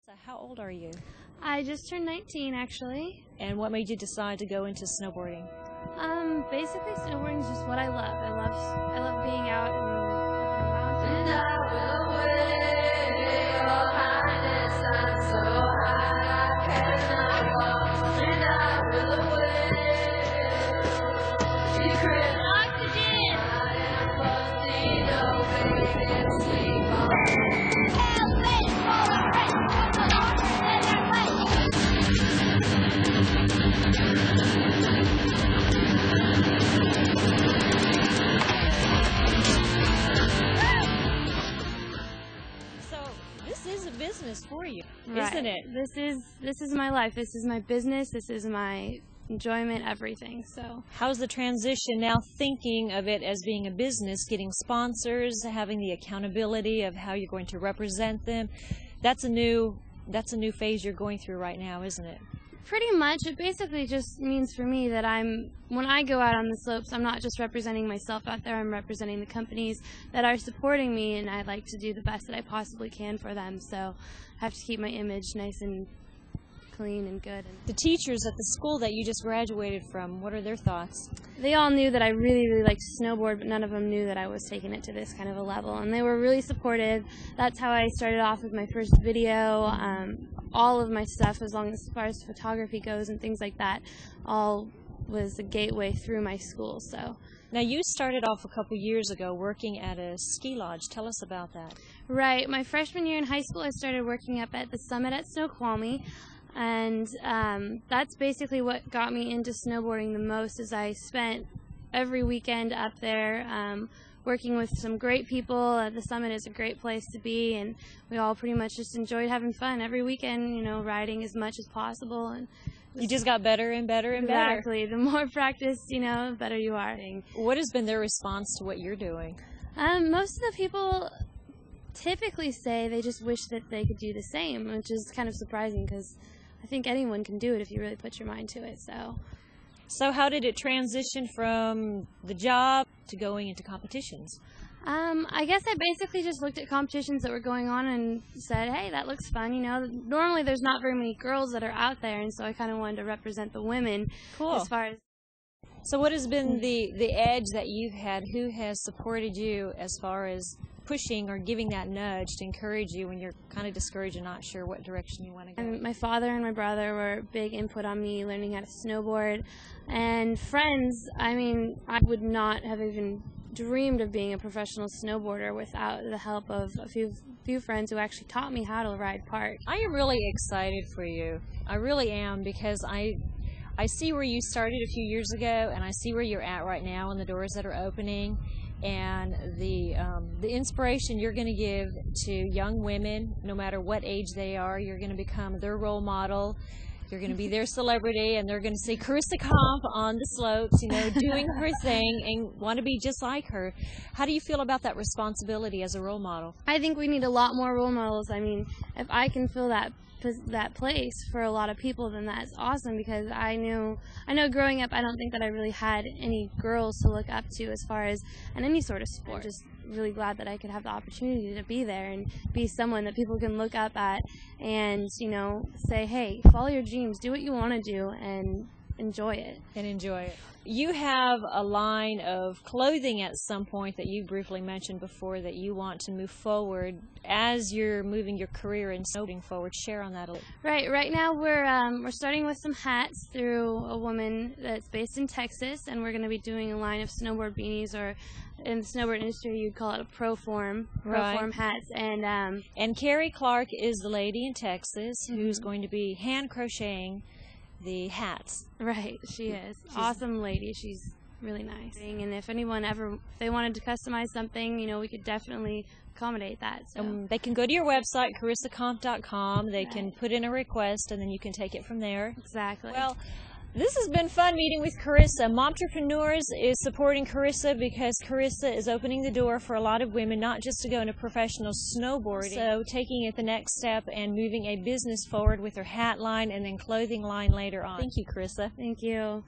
So how old are you? I just turned 19, actually. And what made you decide to go into snowboarding? Basically, snowboarding is just what I love. I love being out in the mountains. Business for you, Right. isn't it? This is my life. This is my business. This is my enjoyment, everything. So how's the transition now, thinking of it as being a business, getting sponsors, having the accountability of how you're going to represent them? That's a new phase you're going through right now, isn't it? pretty much, it basically just means for me that when I go out on the slopes, I'm not just representing myself out there, I'm representing the companies that are supporting me, and I like to do the best that I possibly can for them. So I have to keep my image nice and clean and good. The teachers at the school that you just graduated from, what are their thoughts? They all knew that I really, really liked to snowboard, but none of them knew that I was taking it to this kind of a level. And they were really supportive. That's how I started off with my first video. All of my stuff, as far as photography goes and things like that, all was a gateway through my school. So. Now, you started off a couple years ago working at a ski lodge. Tell us about that. Right. My freshman year in high school, I started working up at the summit at Snoqualmie. And that's basically what got me into snowboarding the most, is I spent every weekend up there working with some great people. The summit is a great place to be, and we all pretty much just enjoyed having fun every weekend, you know, riding as much as possible. And you just got better and better and better. Exactly. The more practice, you know, the better you are. What has been their response to what you're doing? Most of the people typically say they just wish that they could do the same, which is kind of surprising because I think anyone can do it if you really put your mind to it. So how did it transition from the job to going into competitions? I guess I basically just looked at competitions that were going on and said, hey, that looks fun. You know, normally there's not very many girls that are out there, and so I kind of wanted to represent the women. Cool. As far as. So what has been the edge that you've had? Who has supported you as far as pushing or giving that nudge to encourage you when you're kind of discouraged and not sure what direction you want to go? And my father and my brother were big input on me learning how to snowboard. And friends, I mean, I would not have even dreamed of being a professional snowboarder without the help of a few friends who actually taught me how to ride park. I am really excited for you. I really am, because I see where you started a few years ago, and I see where you're at right now and the doors that are opening, and the inspiration you're going to give to young women, no matter what age they are. You're going to become their role model. You're going to be their celebrity, and they're going to see Carissa Comp on the slopes, you know, doing her thing and want to be just like her. How do you feel about that responsibility as a role model? I think we need a lot more role models. I mean, if I can fill that place for a lot of people, then that's awesome, because I know growing up, I don't think that I really had any girls to look up to as far as in any sort of sport. I'm just really glad that I could have the opportunity to be there and be someone that people can look up at and, you know, say, hey, follow your dreams, do what you want to do, and enjoy it. You have a line of clothing at some point that you briefly mentioned before that you want to move forward as you're moving your career and snowboarding forward. Share on that a little. Right now we're starting with some hats through a woman that's based in Texas, and we're going to be doing a line of snowboard beanies, or in the snowboard industry you'd call it a pro form hats. And Carrie Clark is the lady in Texas who's going to be hand crocheting the hats. Right, she is. She's awesome lady. She's really nice. And if anyone they wanted to customize something, you know, we could definitely accommodate that. So. They can go to your website, CarissaComp.com. They can put in a request, and then you can take it from there. Exactly. Well, this has been fun meeting with Carissa. MOMtrepreneurs is supporting Carissa because Carissa is opening the door for a lot of women, not just to go into professional snowboarding, so taking it the next step and moving a business forward with her hat line and then clothing line later on. Thank you, Carissa. Thank you.